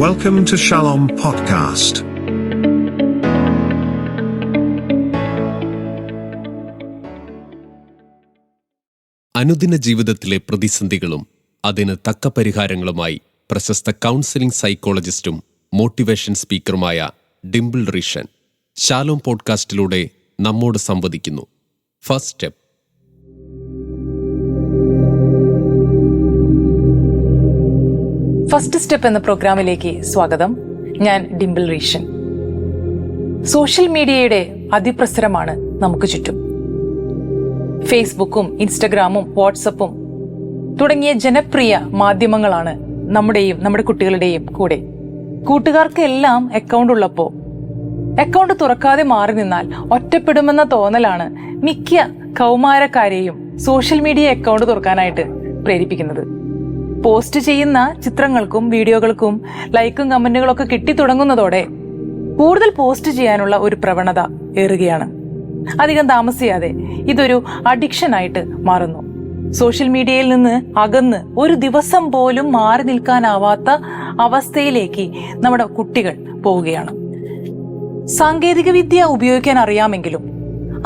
Welcome to Shalom Podcast. അനുദിന ജീവിതത്തിലെ പ്രതിസന്ധികളും അതിന് തക്ക പരിഹാരങ്ങളുമായി പ്രശസ്ത കൗൺസിലിംഗ് സൈക്കോളജിസ്റ്റും മോട്ടിവേഷൻ സ്പീക്കറുമായ ഡിംപിൾ റീഷൻ ഷാലോം പോഡ്കാസ്റ്റിലൂടെ നമ്മോട് സംവദിക്കുന്നു. First step. ഫസ്റ്റ് സ്റ്റെപ്പ് എന്ന പ്രോഗ്രാമിലേക്ക് സ്വാഗതം. ഞാൻ ഡിംപിൾ റീഷൻ. സോഷ്യൽ മീഡിയയുടെ അതിപ്രസരമാണ് നമുക്ക് ചുറ്റും. ഫേസ്ബുക്കും ഇൻസ്റ്റഗ്രാമും വാട്സപ്പും തുടങ്ങിയ ജനപ്രിയ മാധ്യമങ്ങളാണ് നമ്മുടെ കുട്ടികളുടെയും കൂടെ. കൂട്ടുകാർക്കെല്ലാം അക്കൗണ്ട് ഉള്ളപ്പോൾ അക്കൗണ്ട് തുറക്കാതെ മാറി നിന്നാൽ ഒറ്റപ്പെടുമെന്ന തോന്നലാണ് മിക്ക കൗമാരക്കാരെയും സോഷ്യൽ മീഡിയ അക്കൗണ്ട് തുറക്കാനായിട്ട് പ്രേരിപ്പിക്കുന്നത്. പോസ്റ്റ് ചെയ്യുന്ന ചിത്രങ്ങൾക്കും വീഡിയോകൾക്കും ലൈക്കും കമന്റുകളൊക്കെ കിട്ടിത്തുടങ്ങുന്നതോടെ കൂടുതൽ പോസ്റ്റ് ചെയ്യാനുള്ള ഒരു പ്രവണത ഏറുകയാണ്. അധികം താമസിയാതെ ഇതൊരു അഡിക്ഷനായിട്ട് മാറുന്നു. സോഷ്യൽ മീഡിയയിൽ നിന്ന് അകന്ന് ഒരു ദിവസം പോലും മാറി നിൽക്കാനാവാത്ത അവസ്ഥയിലേക്ക് നമ്മുടെ കുട്ടികൾ പോവുകയാണ്. സാങ്കേതിക വിദ്യ ഉപയോഗിക്കാൻ അറിയാമെങ്കിലും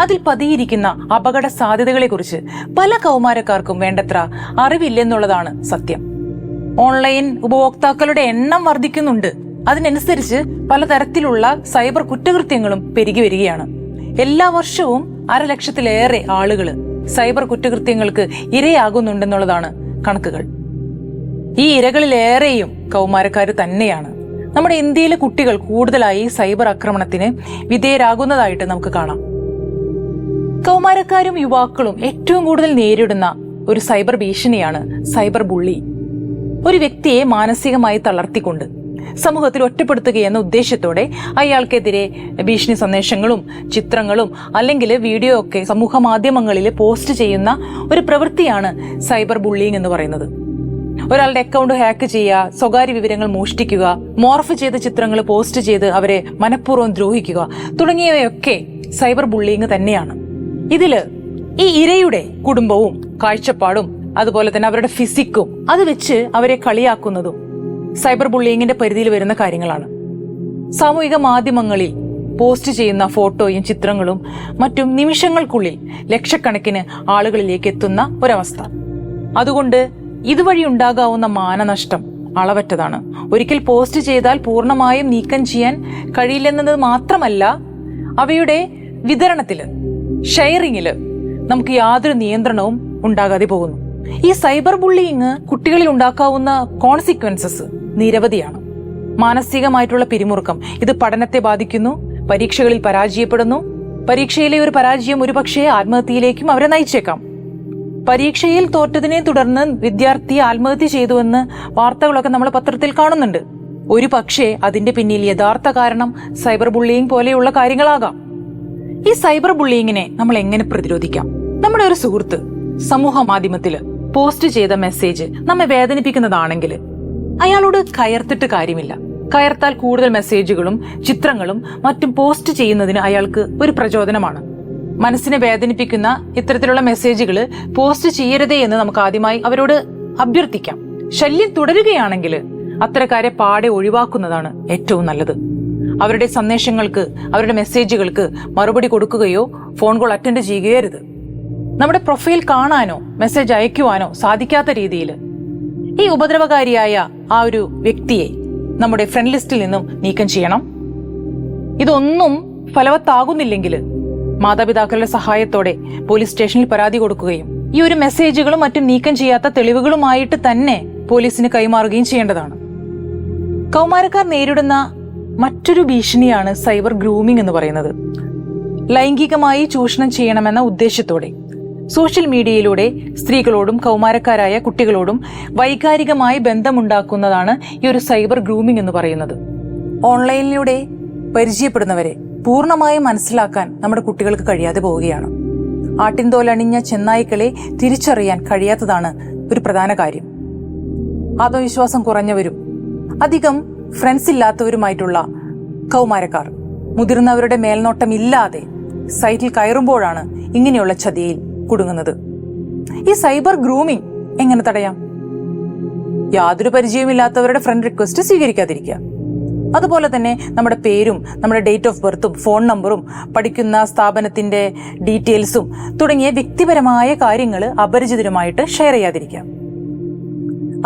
അതിൽ പതിയിരിക്കുന്ന അപകട സാധ്യതകളെക്കുറിച്ച് പല കൗമാരക്കാർക്കും വേണ്ടത്ര അറിവില്ലെന്നുള്ളതാണ് സത്യം. ഓൺലൈൻ ഉപഭോക്താക്കളുടെ എണ്ണം വർദ്ധിക്കുന്നുണ്ട്. അതിനനുസരിച്ച് പലതരത്തിലുള്ള സൈബർ കുറ്റകൃത്യങ്ങളും പെരുകി വരികയാണ്. എല്ലാ വർഷവും 1,00,000-ലേറെ ആളുകൾ സൈബർ കുറ്റകൃത്യങ്ങൾക്ക് ഇരയാകുന്നുണ്ടെന്നുള്ളതാണ് കണക്കുകൾ. ഈ ഇരകളിലേറെയും കൗമാരക്കാർ തന്നെയാണ്. നമ്മുടെ ഇന്ത്യയിലെ കുട്ടികൾ കൂടുതലായി സൈബർ ആക്രമണത്തിന് വിധേയരാകുന്നതായിട്ട് നമുക്ക് കാണാം. കൗമാരക്കാരും യുവാക്കളും ഏറ്റവും കൂടുതൽ നേരിടുന്ന ഒരു സൈബർ ഭീഷണിയാണ് സൈബർ ബുള്ളി. ഒരു വ്യക്തിയെ മാനസികമായി തളർത്തിക്കൊണ്ട് സമൂഹത്തിൽ ഒറ്റപ്പെടുത്തുകയെന്ന ഉദ്ദേശത്തോടെ അയാൾക്കെതിരെ ഭീഷണി സന്ദേശങ്ങളും ചിത്രങ്ങളും അല്ലെങ്കിൽ വീഡിയോ ഒക്കെ സമൂഹ മാധ്യമങ്ങളിൽ പോസ്റ്റ് ചെയ്യുന്ന ഒരു പ്രവൃത്തിയാണ് സൈബർ ബുള്ളിങ് എന്ന് പറയുന്നത്. ഒരാളുടെ അക്കൗണ്ട് ഹാക്ക് ചെയ്യുക, സ്വകാര്യ വിവരങ്ങൾ മോഷ്ടിക്കുക, മോർഫ് ചെയ്ത ചിത്രങ്ങൾ പോസ്റ്റ് ചെയ്ത് അവരെ മനഃപൂർവ്വം ദ്രോഹിക്കുക തുടങ്ങിയവയൊക്കെ സൈബർ ബുള്ളിങ് തന്നെയാണ്. ഇതില് ഈ ഇരയുടെ കുടുംബവും കാഴ്ചപ്പാടും അതുപോലെ തന്നെ അവരുടെ ഫിസിക്കും അത് വെച്ച് അവരെ കളിയാക്കുന്നതും സൈബർ ബുള്ളിങ്ങിന്റെ പരിധിയിൽ വരുന്ന കാര്യങ്ങളാണ്. സാമൂഹിക മാധ്യമങ്ങളിൽ പോസ്റ്റ് ചെയ്യുന്ന ഫോട്ടോയും ചിത്രങ്ങളും മറ്റും നിമിഷങ്ങൾക്കുള്ളിൽ ലക്ഷക്കണക്കിന് ആളുകളിലേക്ക് എത്തുന്ന ഒരവസ്ഥ. അതുകൊണ്ട് ഇതുവഴി ഉണ്ടാകാവുന്ന മാനനഷ്ടം അളവറ്റതാണ്. ഒരിക്കൽ പോസ്റ്റ് ചെയ്താൽ പൂർണ്ണമായും നീക്കം ചെയ്യാൻ കഴിയില്ലെന്നത് മാത്രമല്ല, അവയുടെ വിതരണത്തില് ഷെയറിങ്ങില് നമുക്ക് യാതൊരു നിയന്ത്രണവും ഉണ്ടാകാതെ പോകുന്നു. ഈ സൈബർ ബുള്ളിങ് കുട്ടികളിൽ ഉണ്ടാക്കാവുന്ന കോൺസിക്വൻസസ് നിരവധിയാണ്. മാനസികമായിട്ടുള്ള പിരിമുറുക്കം, ഇത് പഠനത്തെ ബാധിക്കുന്നു, പരീക്ഷകളിൽ പരാജയപ്പെടുന്നു. പരീക്ഷയിലെ ഒരു പരാജയം ഒരുപക്ഷെ ആത്മഹത്യയിലേക്കും അവരെ നയിച്ചേക്കാം. പരീക്ഷയിൽ തോറ്റതിനെ തുടർന്ന് വിദ്യാർത്ഥി ആത്മഹത്യ ചെയ്തുവെന്ന് വാർത്തകളൊക്കെ നമ്മൾ പത്രത്തിൽ കാണുന്നുണ്ട്. ഒരു പക്ഷേ അതിന്റെ പിന്നിൽ യഥാർത്ഥ കാരണം സൈബർ ബുള്ളിങ് പോലെയുള്ള കാര്യങ്ങളാകാം. ഈ സൈബർ ബുള്ളിങ്ങിനെ നമ്മൾ എങ്ങനെ പ്രതിരോധിക്കാം? നമ്മുടെ ഒരു സുഹൃത്ത് സമൂഹ മാധ്യമത്തില് പോസ്റ്റ് ചെയ്ത മെസ്സേജ് നമ്മെ വേദനിപ്പിക്കുന്നതാണെങ്കിൽ അയാളോട് കയർത്തിട്ട് കാര്യമില്ല. കയർത്താൽ കൂടുതൽ മെസ്സേജുകളും ചിത്രങ്ങളും മറ്റും പോസ്റ്റ് ചെയ്യുന്നതിന് അയാൾക്ക് ഒരു പ്രചോദനമാണ്. മനസ്സിനെ വേദനിപ്പിക്കുന്ന ഇത്തരത്തിലുള്ള മെസ്സേജുകൾ പോസ്റ്റ് ചെയ്യരുതേ എന്ന് നമുക്ക് ആദ്യമായി അവരോട് അഭ്യർത്ഥിക്കാം. ശല്യം തുടരുകയാണെങ്കിൽ അത്തരക്കാരെ പാടെ ഒഴിവാക്കുന്നതാണ് ഏറ്റവും നല്ലത്. അവരുടെ സന്ദേശങ്ങൾക്ക്, അവരുടെ മെസ്സേജുകൾക്ക് മറുപടി കൊടുക്കുകയോ ഫോൺ കോൾ അറ്റൻഡ് ചെയ്യുകയോ അരുത്. നമ്മുടെ പ്രൊഫൈൽ കാണാനോ മെസ്സേജ് അയക്കുവാനോ സാധിക്കാത്ത രീതിയിൽ ഈ ഉപദ്രവകാരിയായ ആ ഒരു വ്യക്തിയെ നമ്മുടെ ഫ്രണ്ട് ലിസ്റ്റിൽ നിന്നും നീക്കം ചെയ്യണം. ഇതൊന്നും ഫലവത്താകുന്നില്ലെങ്കിൽ മാതാപിതാക്കളുടെ സഹായത്തോടെ പോലീസ് സ്റ്റേഷനിൽ പരാതി കൊടുക്കുകയും ഈ ഒരു മെസ്സേജുകളും മറ്റും നീക്കം ചെയ്യാത്ത തെളിവുകളുമായിട്ട് തന്നെ പോലീസിന് കൈമാറുകയും ചെയ്യേണ്ടതാണ്. കൗമാരക്കാർ നേരിടുന്ന മറ്റൊരു ഭീഷണിയാണ് സൈബർ ഗ്രൂമിംഗ് എന്ന് പറയുന്നത്. ലൈംഗികമായി ചൂഷണം ചെയ്യണമെന്ന ഉദ്ദേശത്തോടെ സോഷ്യൽ മീഡിയയിലൂടെ സ്ത്രീകളോടും കൗമാരക്കാരായ കുട്ടികളോടും വൈകാരികമായി ബന്ധമുണ്ടാക്കുന്നതാണ് ഈ ഒരു സൈബർ ഗ്രൂമിംഗ് എന്ന് പറയുന്നത്. ഓൺലൈനിലൂടെ പരിചയപ്പെടുന്നവരെ പൂർണ്ണമായും മനസ്സിലാക്കാൻ നമ്മുടെ കുട്ടികൾക്ക് കഴിയാതെ പോവുകയാണ്. ആട്ടിൻതോലണിഞ്ഞ ചെന്നായ്ക്കളെ തിരിച്ചറിയാൻ കഴിയാത്തതാണ് ഒരു പ്രധാന കാര്യം. ആത്മവിശ്വാസം കുറഞ്ഞവരും അധികം ഫ്രണ്ട്സ് ഇല്ലാത്തവരുമായിട്ടുള്ള കൗമാരക്കാർ മുതിർന്നവരുടെ മേൽനോട്ടമില്ലാതെ സൈറ്റിൽ കയറുമ്പോഴാണ് ഇങ്ങനെയുള്ള ചതിയിൽ കുടുങ്ങുന്നത്. ഈ സൈബർ ഗ്രൂമിംഗ് എങ്ങനെ തടയാം? യാതൊരു പരിചയമില്ലാത്തവരുടെ ഫ്രണ്ട് റിക്വസ്റ്റ് സ്വീകരിക്കാതിരിക്കുക. അതുപോലെ തന്നെ നമ്മുടെ പേരും നമ്മുടെ ഡേറ്റ് ഓഫ് ബർത്തും ഫോൺ നമ്പറും പഠിക്കുന്ന സ്ഥാപനത്തിന്റെ ഡീറ്റെയിൽസും തുടങ്ങിയ വ്യക്തിപരമായ കാര്യങ്ങൾ അപരിചിതരുമായിട്ട് ഷെയർ ചെയ്യാതിരിക്കാം.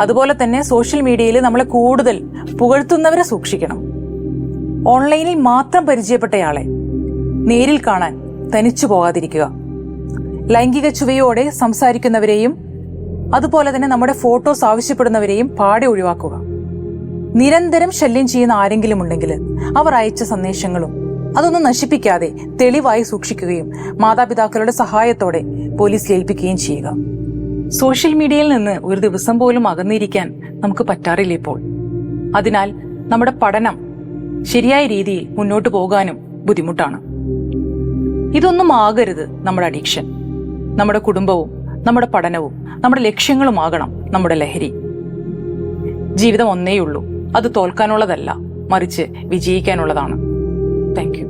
അതുപോലെ തന്നെ സോഷ്യൽ മീഡിയയിൽ നമ്മളെ കൂടുതൽ പുകഴ്ത്തുന്നവരെ സൂക്ഷിക്കണം. ഓൺലൈനിൽ മാത്രം പരിചയപ്പെട്ടയാളെ നേരിൽ കാണാൻ തനിച്ചു പോകാതിരിക്കുക. ലൈംഗിക ചുവയോടെ സംസാരിക്കുന്നവരെയും അതുപോലെ തന്നെ നമ്മുടെ ഫോട്ടോസ് ആവശ്യപ്പെടുന്നവരെയും പാടെ ഒഴിവാക്കുക. നിരന്തരം ശല്യം ചെയ്യുന്ന ആരെങ്കിലും ഉണ്ടെങ്കിൽ അവർ അയച്ച സന്ദേശങ്ങളും അതൊന്നും നശിപ്പിക്കാതെ തെളിവായി സൂക്ഷിക്കുകയും മാതാപിതാക്കളുടെ സഹായത്തോടെ പോലീസിൽ ഏൽപ്പിക്കുകയും ചെയ്യുക. സോഷ്യൽ മീഡിയയിൽ നിന്ന് ഒരു ദിവസം പോലും അകന്നിരിക്കാൻ നമുക്ക് പറ്റാറില്ല ഇപ്പോൾ. അതിനാൽ നമ്മുടെ പഠനം ശരിയായ രീതിയിൽ മുന്നോട്ട് പോകാനും ബുദ്ധിമുട്ടാണ്. ഇതൊന്നും ആകരുത് നമ്മുടെ അഡിക്ഷൻ. നമ്മുടെ കുടുംബവും നമ്മുടെ പഠനവും നമ്മുടെ ലക്ഷ്യങ്ങളുമാകണം നമ്മുടെ ലഹരി. ജീവിതം ഒന്നേയുള്ളൂ. അത് തോൽക്കാനുള്ളതല്ല, മറിച്ച് വിജയിക്കാനുള്ളതാണ്. Thank you.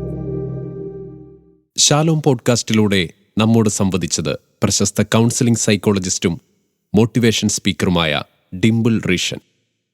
ഷാലോം പോഡ്കാസ്റ്റിലൂടെ നമ്മോട് സംവദിച്ചത് പ്രശസ്ത കൗൺസിലിംഗ് സൈക്കോളജിസ്റ്റും മോട്ടിവേഷൻ സ്പീക്കറുമായ ഡിംപിൾ റീഷൻ.